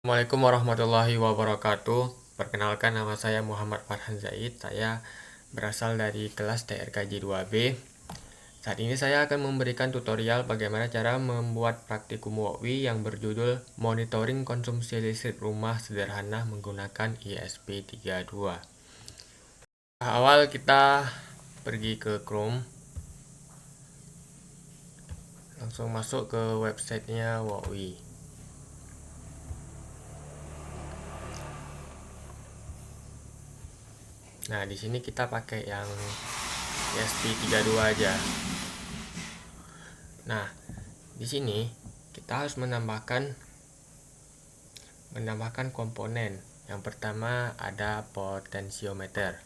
Assalamualaikum warahmatullahi wabarakatuh. Perkenalkan, nama saya Muhammad Farhan Zaid. Saya berasal dari kelas TRKJ 2B. Saat ini saya akan memberikan tutorial bagaimana cara membuat praktikum WOWI yang berjudul Monitoring Konsumsi Listrik Rumah Sederhana menggunakan ESP32. Awal kita pergi ke Chrome, langsung masuk ke websitenya WOWI. Nah, di sini kita pakai yang ESP32 aja. Nah, di sini kita harus menambahkan komponen. Yang pertama ada potensiometer.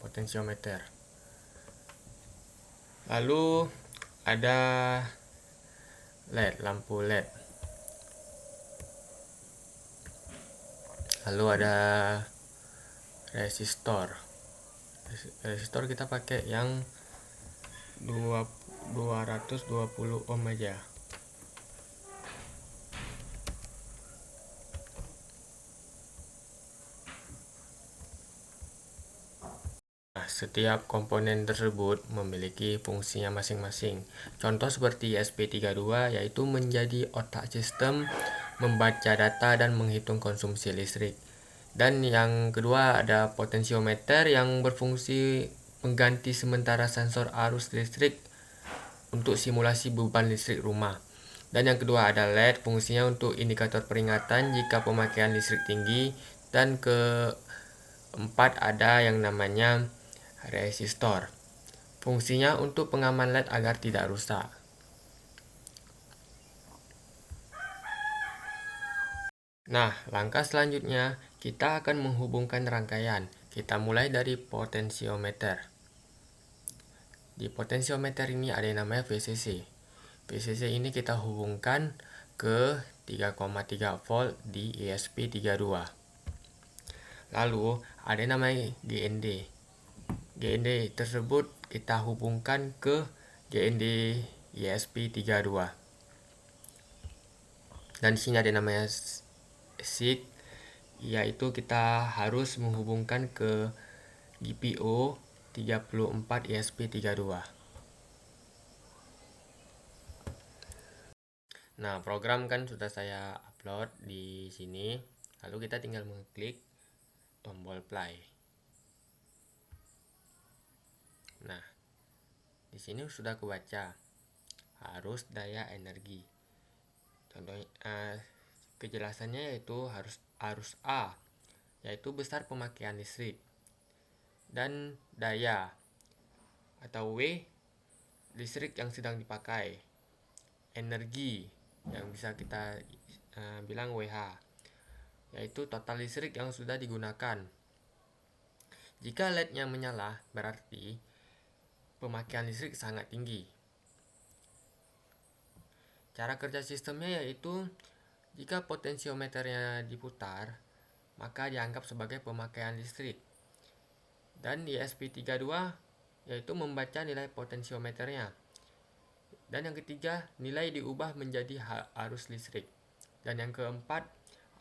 Potensiometer. Lalu ada LED, lampu LED. Lalu ada resistor. Resistor kita pakai yang 220 ohm aja. Nah, setiap komponen tersebut memiliki fungsinya masing-masing. Contoh seperti ESP32 yaitu menjadi otak sistem, membaca data dan menghitung konsumsi listrik. Dan yang kedua ada potensiometer yang berfungsi pengganti sementara sensor arus listrik untuk simulasi beban listrik rumah. Dan yang kedua ada LED, fungsinya untuk indikator peringatan jika pemakaian listrik tinggi. Dan keempat ada yang namanya resistor, fungsinya untuk pengaman LED agar tidak rusak. Nah, langkah selanjutnya kita akan menghubungkan rangkaian. Kita mulai dari potensiometer. Di potensiometer ini ada yang namanya VCC. VCC ini kita hubungkan ke 3,3 volt di ESP32. Lalu ada yang namanya GND. GND tersebut kita hubungkan ke GND ESP32. Dan di sini ada yang namanya SIG, yaitu kita harus menghubungkan ke GPO 34 ESP32. Nah, program kan sudah saya upload di sini. Lalu kita tinggal mengklik tombol play. Nah, di sini sudah kebaca arus daya energi. Contohnya kejelasannya yaitu arus A, yaitu besar pemakaian listrik, dan daya atau W, listrik yang sedang dipakai, energi yang bisa kita bilang WH, yaitu total listrik yang sudah digunakan. Jika LED-nya menyala, berarti pemakaian listrik sangat tinggi. Cara kerja sistemnya yaitu jika potensiometernya diputar, maka dianggap sebagai pemakaian listrik. Dan di ESP32 yaitu membaca nilai potensiometernya. Dan yang ketiga, nilai diubah menjadi arus listrik. Dan yang keempat,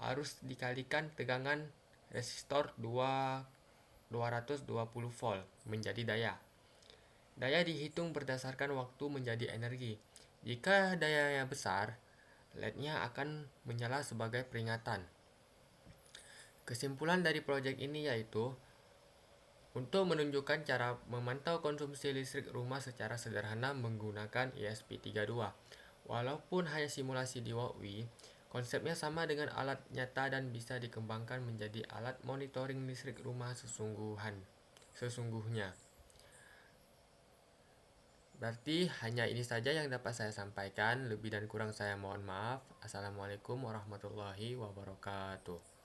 arus dikalikan tegangan resistor 220 volt menjadi daya. Daya dihitung berdasarkan waktu menjadi energi. Jika dayanya besar, LED-nya akan menyala sebagai peringatan. Kesimpulan dari proyek ini yaitu untuk menunjukkan cara memantau konsumsi listrik rumah secara sederhana menggunakan ESP32. Walaupun hanya simulasi di WOWI, konsepnya sama dengan alat nyata dan bisa dikembangkan menjadi alat monitoring listrik rumah sesungguhnya. Berarti hanya ini saja yang dapat saya sampaikan. Lebih dan kurang saya mohon maaf. Assalamualaikum warahmatullahi wabarakatuh.